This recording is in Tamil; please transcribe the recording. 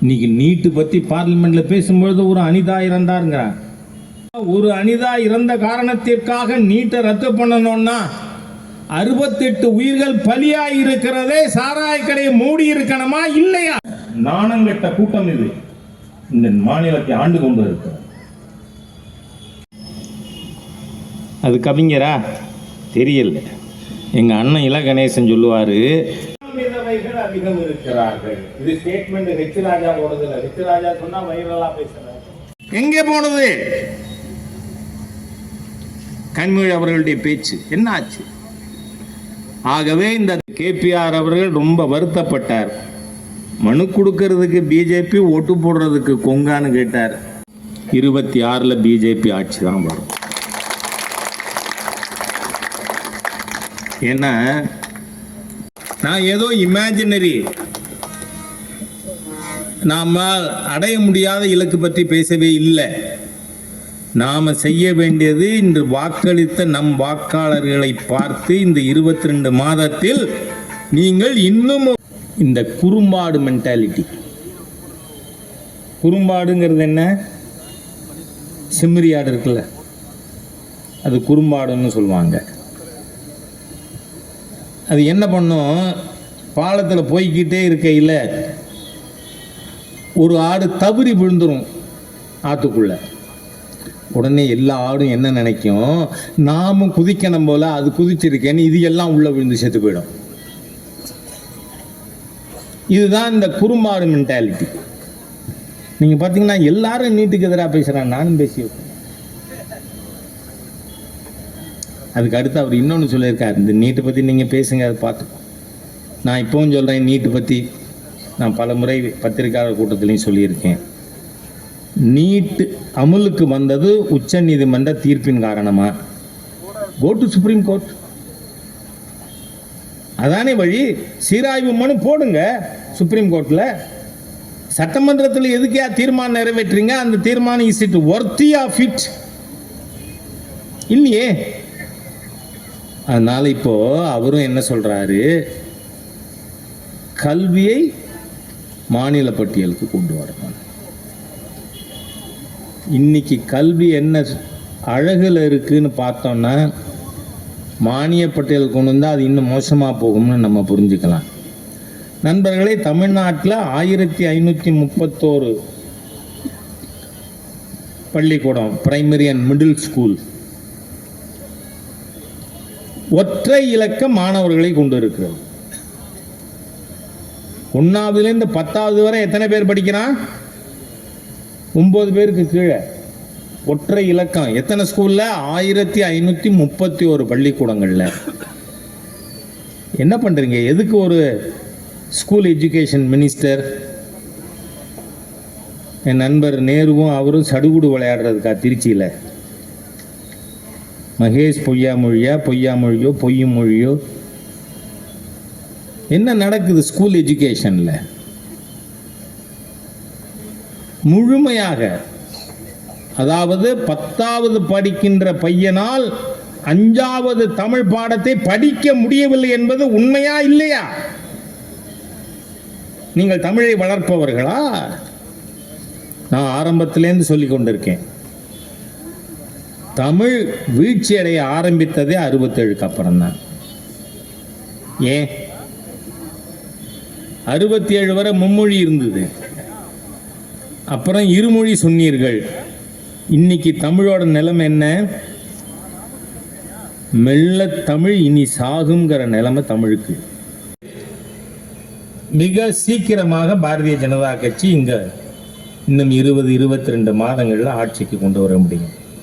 இன்னைக்கு நீட்டு பற்றி பார்லிமெண்ட்ல பேசும்பொழுது ஒரு அனிதா இறந்தாருங்கிறான். ஒரு அனிதா இறந்த காரணத்திற்காக நீட்டை ரத்து பண்ணணும்னா 68 உயிர்கள் பலியாகி இருக்கிறதே சாராய கடையை மூடி இருக்கணுமா இல்லையா? நாணங்கெட்ட கூட்டம் இது இந்த மாநிலத்தை ஆண்டு கொண்டு இருக்கிற. அது கவிஞரா தெரியல. எங்க அண்ணன் இல கணேசன் சொல்லுவாரு, அதிகம் இருக்கிறார்கள். இது ஸ்டேட்மெண்ட் ஹெச் ராஜா போடுறதுல. ஹெச் ராஜா சொன்னா வைரலா பேசுறாரு. எங்கே போனது கனிமொழி அவர்களுடைய பேச்சு என்ன ஆச்சு? ஆகவே இந்த கேபிஆர் அவர்கள் ரொம்ப வருத்தப்பட்டார். மனு கொடுக்கறதுக்கு பிஜேபி, ஓட்டு போடுறதுக்கு கொங்கான்னு கேட்டார். 26 பிஜேபி ஆட்சி தான் வரும். ஏன்னா நான் ஏதோ இமேஜினரி நாம் அடைய முடியாத இலக்கு பற்றி பேசவே இல்லை. நாம் செய்ய வேண்டியது இன்று வாக்களித்த நம் வாக்காளர்களை பார்த்து இந்த 22 மாதத்தில் நீங்கள் இன்னும் இந்த குறும்பாடு மென்டாலிட்டி. குறும்பாடுங்கிறது என்ன? செம்மறி ஆடு இருக்குல்ல, அது குறும்பாடுன்னு சொல்லுவாங்க. அது என்ன பண்ணும்? பாலத்தில் போய்கிட்டே இருக்கையில் ஒரு ஆடு தவறி விழுந்துடும் ஆற்றுக்குள்ள. உடனே எல்லா ஆடும் என்ன நினைக்கும்? நாமும் குதிக்கணும் போல அது குதிச்சிருக்கேன்னு இது எல்லாம் உள்ள விழுந்து செத்து போயிடும். இதுதான் இந்த குறும்பாடு மென்டாலிட்டி. நீங்கள் பார்த்தீங்கன்னா எல்லாரும் நீட்டுக்கு எதிராக பேசுகிறாங்க. நானும் பேசி அதுக்கு அடுத்து அவர் இன்னொன்று சொல்லியிருக்கார், இந்த நீட்டை பற்றி நீங்கள் பேசுங்க, அதை பார்த்து. நான் இப்போவும் சொல்கிறேன், நீட்டு பற்றி நான் பல முறை பத்திரிகையாளர் கூட்டத்திலையும் சொல்லியிருக்கேன். நீட் அமலுக்கு வந்தது உச்ச நீதிமன்ற தீர்ப்பின் காரணமாக. கோ டு சுப்ரீம் கோர்ட், அதானே வழி. சீராய்வு மனு போடுங்க சுப்ரீம் கோர்ட்டில். சட்டமன்றத்தில் எதுக்கே தீர்மானம் நிறைவேற்றுறீங்க? அந்த தீர்மானம் இஸ் இட் வொர்த்தி ஆஃப் இட் இல்லையே. அதனால இப்போ அவரும் என்ன சொல்றாரு, கல்வியை மாநில பட்டியலுக்கு கொண்டு வரணும். இன்னைக்கு கல்வி என்ன அழகுல இருக்குன்னு பார்த்தோம்னா மானிய பட்டியல் கொண்டு வந்தால் அது இன்னும் மோசமாக போகும்னு நம்ம புரிஞ்சுக்கலாம். நண்பர்களே, தமிழ்நாட்டில் 1531 பள்ளிக்கூடம், பிரைமரி அண்ட் மிடில் ஸ்கூல், ஒற்றை இலக்க மாணவர்களை கொண்டு இருக்கிறது. 1ஆவதுலேருந்து 10ஆவது வரை எத்தனை பேர் படிக்கிறான்? 9 பேருக்கு கீழே. ஒற்றை இலக்கம். எத்தனை ஸ்கூல்ல? 1531 பள்ளிக்கூடங்கள்ல. என்ன பண்றீங்க? எதுக்கு ஒரு ஸ்கூல் எஜுகேஷன் மினிஸ்டர்? என் நண்பர் நேருவும் அவரும் சடுகுடு விளையாடுறதுக்கா திருச்சியில்? மகேஷ் பொய்யா மொழியோ பொய்யும் மொழியோ என்ன நடக்குது ஸ்கூல் எஜுகேஷன்ல? முழுமையாக, அதாவது 10ஆவது படிக்கின்ற பையனால் 5ஆவது தமிழ் பாடத்தை படிக்க முடியவில்லை என்பது உண்மையா இல்லையா? நீங்கள் தமிழை வளர்ப்பவர்களா? நான் ஆரம்பத்திலேருந்து சொல்லிக் கொண்டிருக்கேன், தமிழ் வீழ்ச்சி அடைய ஆரம்பித்ததே 67க்கு அப்புறம் தான். ஏன் 67 வரை மும்மொழி இருந்தது, அப்புறம் இருமொழி சொன்னீர்கள். இன்னைக்கு தமிழோட நிலைமை என்ன? மெல்ல தமிழ் இனி சாகுங்கிற நிலைமை தமிழுக்கு. மிக சீக்கிரமாக பாரதிய ஜனதா கட்சி இங்க இன்னும் 20-22 மாதங்கள்ல ஆட்சிக்கு கொண்டு வர முடியும்.